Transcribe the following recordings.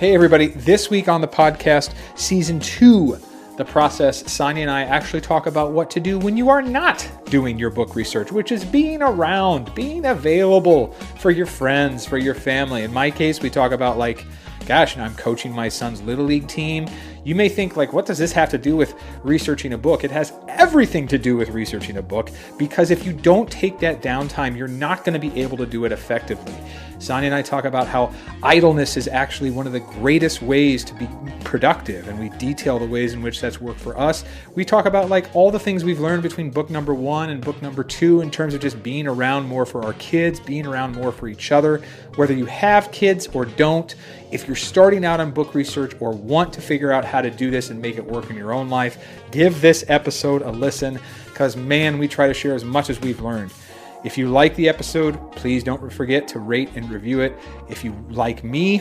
Hey everybody, this week on the podcast, season 2, The Process, Sonya and I actually talk about what to do when you are not doing your book research, which is being around, being available for your friends, for your family. In my case, we talk about I'm coaching my son's Little League team. You may think, what does this have to do with researching a book? It has everything to do with researching a book, because if you don't take that downtime, you're not going to be able to do it effectively. Sonya and I talk about how idleness is actually one of the greatest ways to be productive, and we detail the ways in which that's worked for us. We talk about all the things we've learned between book number 1 and book number 2 in terms of just being around more for our kids, being around more for each other, whether you have kids or don't. If you're starting out on book research or want to figure out how to do this and make it work in your own life, give this episode a listen, because man, we try to share as much as we've learned. If you like the episode, please don't forget to rate and review it. If you like me,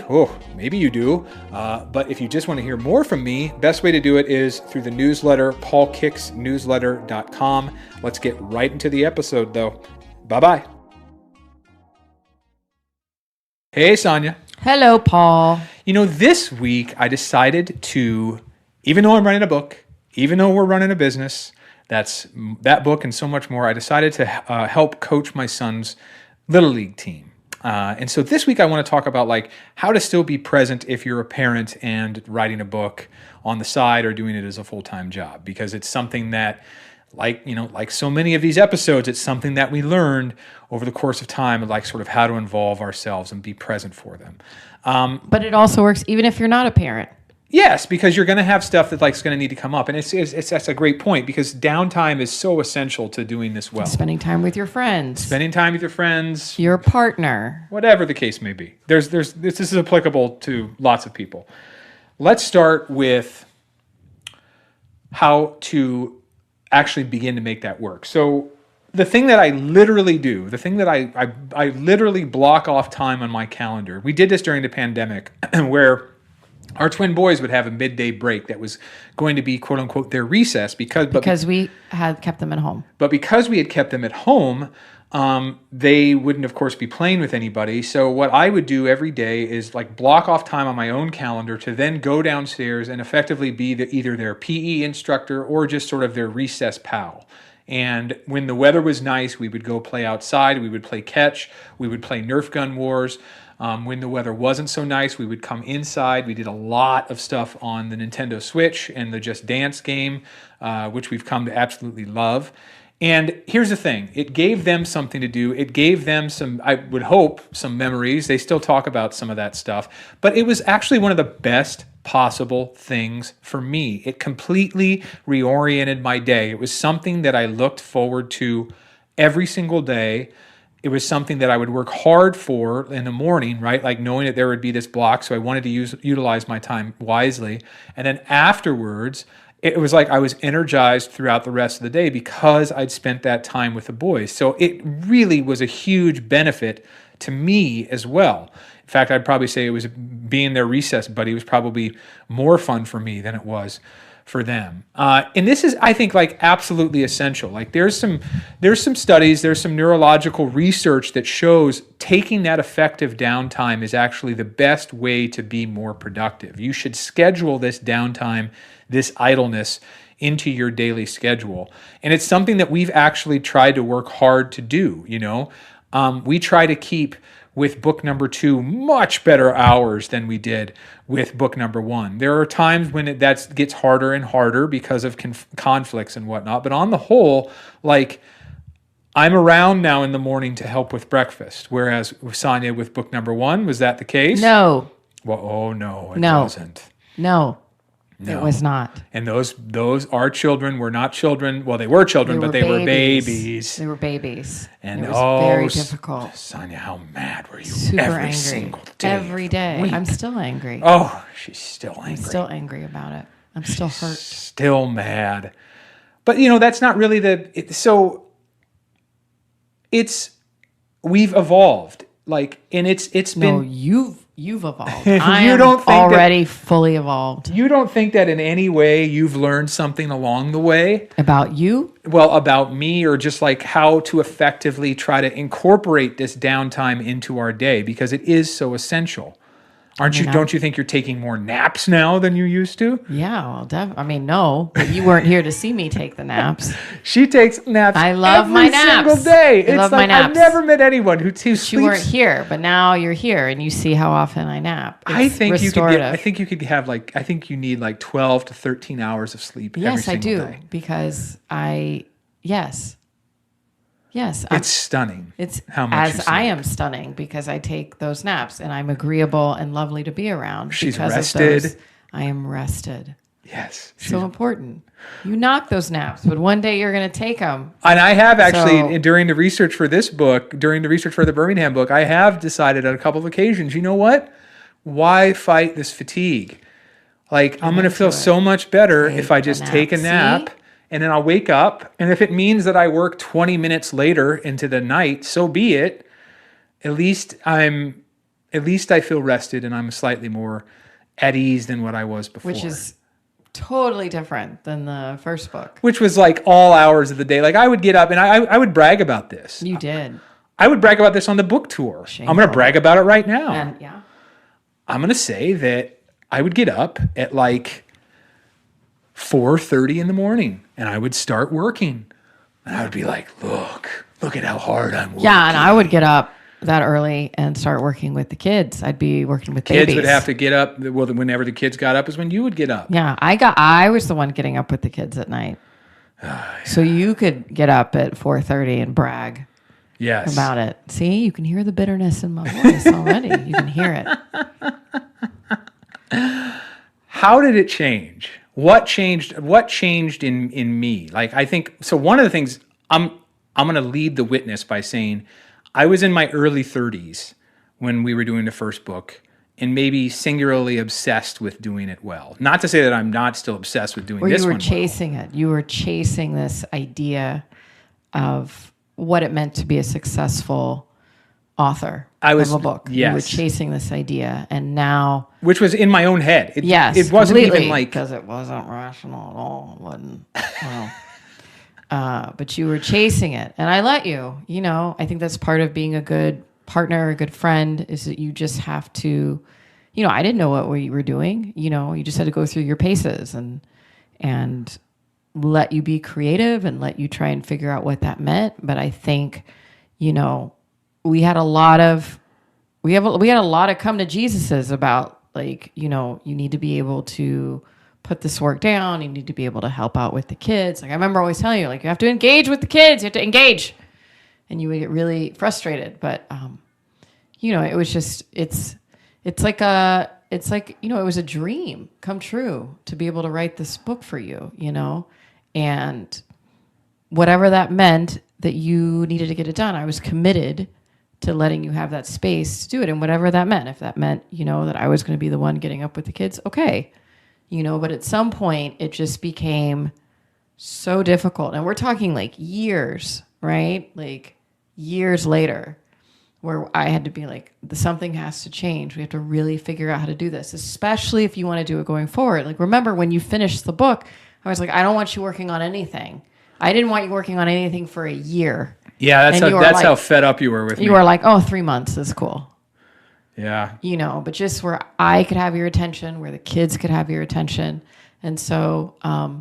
maybe you do, but if you just want to hear more from me, best way to do it is through the newsletter, paulkicksnewsletter.com. Let's get right into the episode though. Bye-bye. Hey, Sonya. Hello, Paul. This week I decided to, even though I'm running a book, even though we're running a business, that book and so much more, I decided to help coach my son's Little League team. And so this week I want to talk about how to still be present if you're a parent and writing a book on the side or doing it as a full-time job, because it's something that, like so many of these episodes, it's something that we learned over the course of time, sort of how to involve ourselves and be present for them. But it also works even if you're not a parent. Yes, because you're going to have stuff that's going to need to come up. And that's a great point, because downtime is so essential to doing this well. Spending time with your friends. Your partner. Whatever the case may be. This is applicable to lots of people. Let's start with how to actually begin to make that work. So the thing that I literally do, the thing that I literally block off time on my calendar. We did this during the pandemic where our twin boys would have a midday break that was going to be, quote unquote, their recess because we had kept them at home. But because we had kept them at home, they wouldn't, of course, be playing with anybody. So what I would do every day is block off time on my own calendar to then go downstairs and effectively be either their PE instructor or just sort of their recess pal. And when the weather was nice, we would go play outside. We would play catch. We would play Nerf gun wars. When the weather wasn't so nice, we would come inside. We did a lot of stuff on the Nintendo Switch and the Just Dance game, which we've come to absolutely love. And here's the thing. It gave them something to do. It gave them some, I would hope, some memories. They still talk about some of that stuff. But it was actually one of the best possible things for me. It completely reoriented my day. It was something that I looked forward to every single day. It was something that I would work hard for in the morning, right? Knowing that there would be this block. So I wanted to utilize my time wisely. And then afterwards, it was I was energized throughout the rest of the day because I'd spent that time with the boys. So it really was a huge benefit to me as well. In fact, I'd probably say it was being their recess buddy was probably more fun for me than it was for them. And this is, I think, absolutely essential. There's some studies, there's some neurological research that shows taking that effective downtime is actually the best way to be more productive. You should schedule this downtime, this idleness, into your daily schedule. And it's something that we've actually tried to work hard to do. We try to keep, with book number 2, much better hours than we did with book number 1. There are times when that gets harder and harder because of conflicts and whatnot. But on the whole, I'm around now in the morning to help with breakfast. Whereas with Sonya with book number 1, was that the case? No. Well, no, it wasn't. No. It was not. And those our children were not children. Well, they were children, but they were babies. They were babies. And it was very difficult. Sonya, how mad were you? Super every angry. Single day. Every day. I'm still angry. Oh, she's still angry. I'm still angry about it. I'm still hurt. Still mad. But that's not really we've evolved. And it's been. No, You've evolved. I am already fully evolved. You don't think that in any way you've learned something along the way? About you? Well, about me, or just how to effectively try to incorporate this downtime into our day, because it is so essential. Don't you think you're taking more naps now than you used to? Yeah, well, no, but you weren't here to see me take the naps. She takes naps. I love every my naps. Single day. I love my naps. I've never met anyone who sleeps. You weren't here, but now you're here, and you see how often I nap. It's I think restorative. you could have I think you need 12 to 13 hours of sleep. Yes, every single I do day. because Yes, it's stunning. It's how much as I am stunning because I take those naps and I'm agreeable and lovely to be around. She's because rested. Of those, I am rested. Yes, so important. You knock those naps, but one day you're going to take them. And I have actually, during the research for this book, during the research for the Birmingham book, I have decided on a couple of occasions. You know what? Why fight this fatigue? I'm going to feel so much better if I just take a nap. And then I'll wake up, and if it means that I work 20 minutes later into the night, so be it. At least I feel rested, and I'm slightly more at ease than what I was before. Which is totally different than the first book. Which was all hours of the day. I would get up, and I would brag about this. You did. I would brag about this on the book tour. Shameful. I'm going to brag about it right now. And, yeah. I'm going to say that I would get up at 4:30 in the morning, and I would start working. And I would be like, look at how hard I'm working. Yeah, and I would get up that early and start working with the kids. I'd be working with babies. Kids would have to get up. Well, whenever the kids got up is when you would get up. Yeah, I was the one getting up with the kids at night. Yeah. So you could get up at 4:30 and brag about it. See, you can hear the bitterness in my voice already. You can hear it. How did it change? What changed in me? I think so. One of the things I'm going to lead the witness by saying I was in my early 30s when we were doing the first book, and maybe singularly obsessed with doing it well. Not to say that I'm not still obsessed with doing this one. You were chasing it. You were chasing this idea of what it meant to be a successful author of a book. Yes. You were chasing this idea, and now... Which was in my own head. It wasn't even because it wasn't rational at all. It wasn't... but you were chasing it, and I let you. I think that's part of being a good partner, a good friend, is that you just have to... I didn't know what you were doing. You just had to go through your paces and let you be creative and let you try and figure out what that meant. But I think, we had a lot of come to Jesus's about you need to be able to put this work down. You need to be able to help out with the kids. I remember always telling you, you have to engage with the kids. You have to engage, and you would get really frustrated. But it was just it was a dream come true to be able to write this book for you. And whatever that meant that you needed to get it done, I was committed to letting you have that space to do it. And whatever that meant, if that meant, that I was going to be the one getting up with the kids, okay. But at some point it just became so difficult. And we're talking years, right? Years later, where I had to be something has to change. We have to really figure out how to do this, especially if you want to do it going forward. Remember when you finished the book, I was I don't want you working on anything. I didn't want you working on anything for a year. Yeah, that's how fed up you were with me. You were 3 months is cool. Yeah. But just where I could have your attention, where the kids could have your attention. And so, I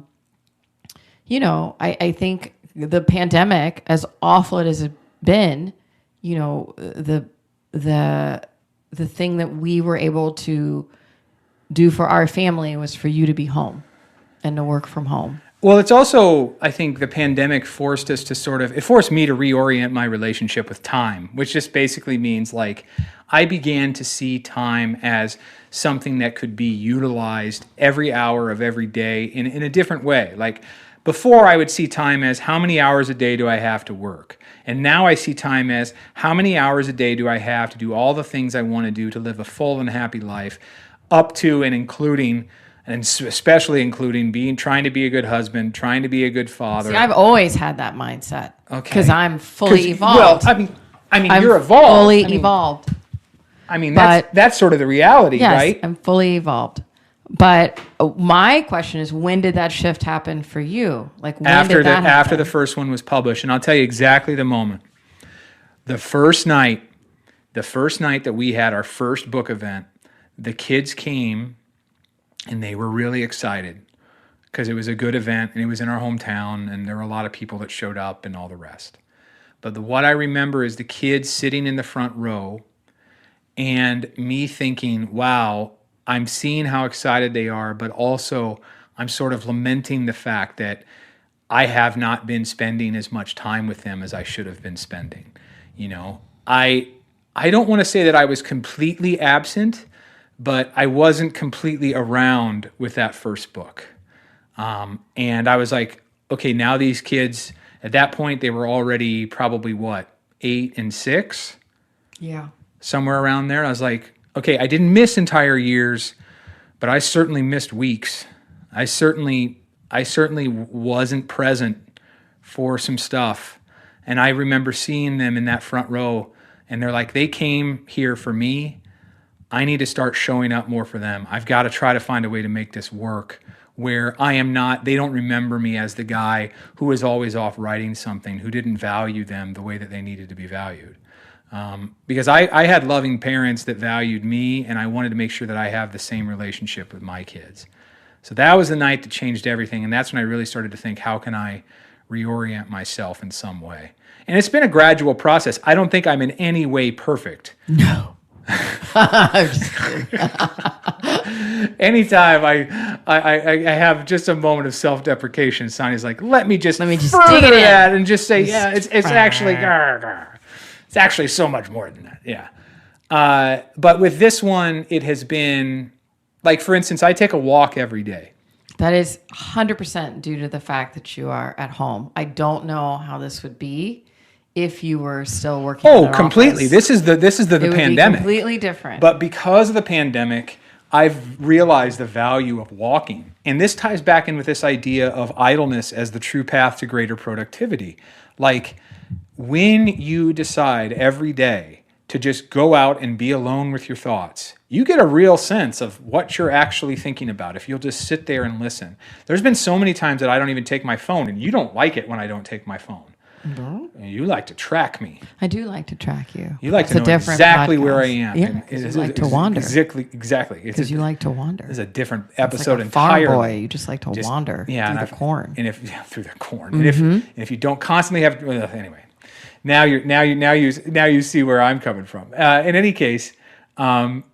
think the pandemic, as awful it has been, the thing that we were able to do for our family was for you to be home and to work from home. Well, it's also, I think the pandemic forced us to it forced me to reorient my relationship with time, which just basically means I began to see time as something that could be utilized every hour of every day in a different way. Before I would see time as how many hours a day do I have to work? And now I see time as how many hours a day do I have to do all the things I want to do to live a full and happy life, up to and including... and especially including trying to be a good husband, trying to be a good father. See, I've always had that mindset. Okay. Because I'm fully Well, evolved. you're evolved. Fully evolved. That's sort of the reality, yes, right? I'm fully evolved. But my question is, when did that shift happen for you? When did that happen? After the first one was published, and I'll tell you exactly the moment. The first night that we had our first book event, the kids came and they were really excited because it was a good event and it was in our hometown and there were a lot of people that showed up and all the rest. But what I remember is the kids sitting in the front row and me thinking, wow, I'm seeing how excited they are, but also I'm sort of lamenting the fact that I have not been spending as much time with them as I should have been spending. You know, I don't want to say that I was completely absent, but I wasn't completely around with that first book. And I was like, okay, now these kids, at that point, they were already probably what, 8 and 6? Yeah. Somewhere around there. I was like, okay, I didn't miss entire years, but I certainly missed weeks. I certainly wasn't present for some stuff. And I remember seeing them in that front row and they're like, they came here for me. I need to start showing up more for them. I've got to try to find a way to make this work where I am not, they don't remember me as the guy who was always off writing something, who didn't value them the way that they needed to be valued. Because I had loving parents that valued me, and I wanted to make sure that I have the same relationship with my kids. So that was the night that changed everything, and that's when I really started to think, how can I reorient myself in some way? And it's been a gradual process. I don't think I'm in any way perfect. No. I'm just kidding. Anytime I have just a moment of self-deprecation, Sonya's like, let me just dig it further in. that and just say, yeah, it's actually, it's actually so much more than that. Yeah. But with this one, it has been, like, for instance, I take a walk every day. That is 100% due to the fact that you are at home. I don't know how this would be if you were still working. Oh, completely. This is the it pandemic. would be completely different. But because of the pandemic, I've realized the value of walking. And this ties back in with this idea of idleness as the true path to greater productivity. Like, when you decide every day to just go out and be alone with your thoughts, you get a real sense of what you're actually thinking about if you'll just sit there and listen. There's been so many times that I don't even take my phone, and you don't like it when I don't take my phone. No. You like to track me. I do like to track you. You like to know exactly podcast. where I am. Yeah, you like to wander. Exactly. Because you like to wander. It's a different episode it's like a entirely. Farm boy, you just like to wander through the corn. And through the corn. And if you don't constantly have anyway. Now you see where I'm coming from. In any case, that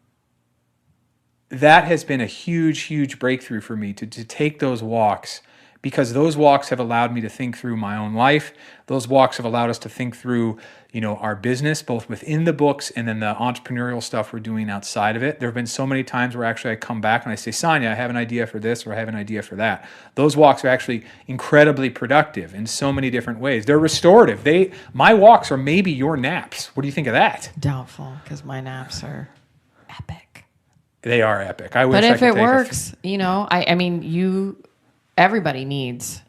has been a huge breakthrough for me to take those walks, because those walks have allowed me to think through my own life. Those walks have allowed us to think through, our business, both within the books and then the entrepreneurial stuff we're doing outside of it. There have been so many times where actually I come back and I say, Sonya, I have an idea for this, or I have an idea for that. Those walks are actually incredibly productive in so many different ways. They're restorative. My walks are maybe your naps. What do you think of that? Doubtful, because my naps are epic. They are epic. I wish but I if could it take works, everybody needs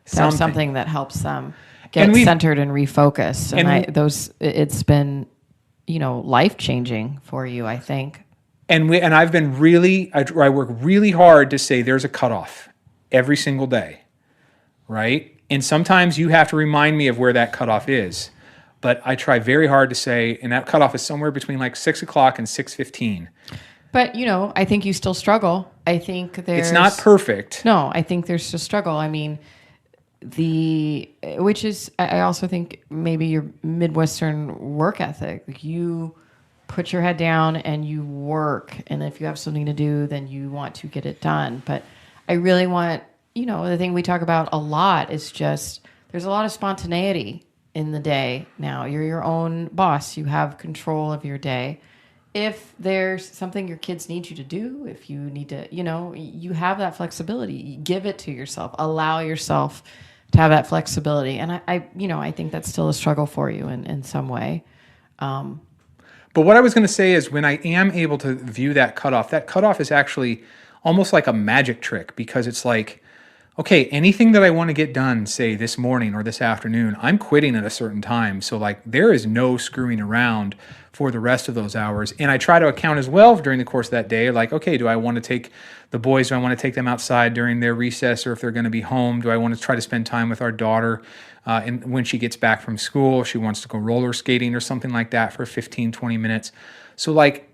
to have something that helps them get centered and refocused. It's been, life-changing for you, I think. And I've been I work really hard to say there's a cutoff every single day, right? And sometimes you have to remind me of where that cutoff is. But I try very hard to say, and that cutoff is somewhere between like 6 o'clock and 6:15. But, I think you still struggle. I think it's not perfect. No, I think there's a struggle. I mean, which is, I also think maybe your Midwestern work ethic. Like, you put your head down and you work. And if you have something to do, then you want to get it done. But I really want, the thing we talk about a lot is just, there's a lot of spontaneity in the day now. You're your own boss. You have control of your day. If there's something your kids need you to do, if you need to, you have that flexibility. You give it to yourself. Allow yourself to have that flexibility. And I think that's still a struggle for you in some way. But what I was going to say is, when I am able to view that cutoff is actually almost like a magic trick, because it's like, okay, anything that I want to get done, say this morning or this afternoon, I'm quitting at a certain time. So like, there is no screwing around for the rest of those hours. And I try to account as well during the course of that day. Like, okay, do I want to take the boys? Do I want to take them outside during their recess, or if they're going to be home? Do I want to try to spend time with our daughter? And when she gets back from school, she wants to go roller skating or something like that for 15, 20 minutes. So like,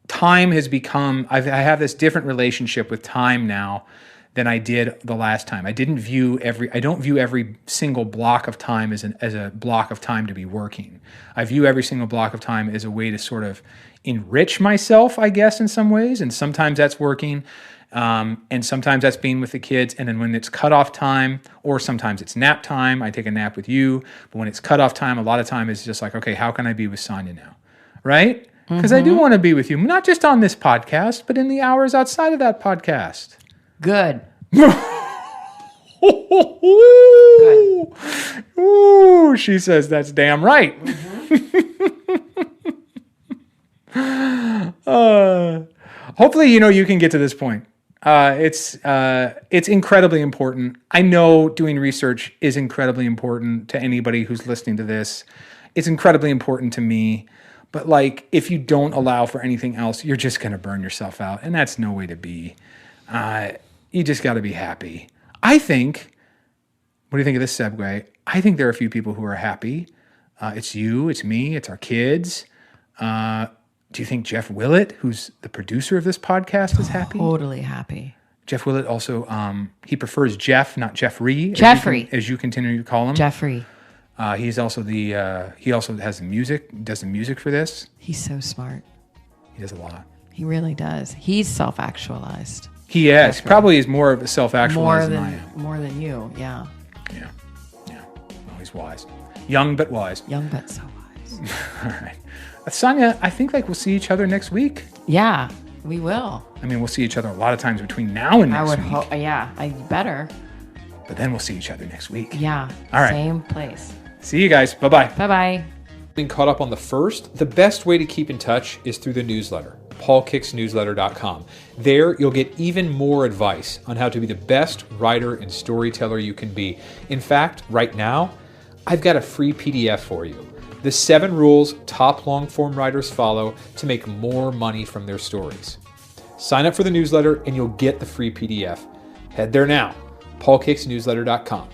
time has become, I have this different relationship with time now than I did the last time. I don't view every single block of time as a block of time to be working. I view every single block of time as a way to sort of enrich myself, I guess, in some ways. And sometimes that's working. And sometimes that's being with the kids. And then when it's cutoff time, or sometimes it's nap time, I take a nap with you. But when it's cutoff time, a lot of time is just like, okay, how can I be with Sonya now? Right? Because I do want to be with you, not just on this podcast, but in the hours outside of that podcast. Good. Ooh, she says that's damn right. Hopefully, you can get to this point. It's incredibly important. I know doing research is incredibly important to anybody who's listening to this. It's incredibly important to me. But like, if you don't allow for anything else, you're just going to burn yourself out. And that's no way to be. You just got to be happy. I think, what do you think of this segue? I think there are a few people who are happy. It's you, it's me, it's our kids. Do you think Jeff Willett, who's the producer of this podcast, is happy? Totally happy. Jeff Willett also, he prefers Jeff, not Jeffrey. Jeffrey. As you continue to call him. Jeffrey. He's also he also has the music, does the music for this. He's so smart. He does a lot. He really does. He's self-actualized. He is. Jeffrey. Probably is more of a self-actualized than I am. More than you, yeah. Yeah. Oh, he's wise. Young but wise. Young but so wise. All right. Sonya, I think we'll see each other next week. Yeah, we will. I mean, we'll see each other a lot of times between now and next week. I would hope, yeah, I better. But then we'll see each other next week. Yeah. All right. Same place. See you guys. Bye-bye. Bye-bye. Being caught up on the first, the best way to keep in touch is through the newsletter, paulkicksnewsletter.com. There, you'll get even more advice on how to be the best writer and storyteller you can be. In fact, right now, I've got a free PDF for you. The 7 rules top long-form writers follow to make more money from their stories. Sign up for the newsletter and you'll get the free PDF. Head there now, paulkicksnewsletter.com.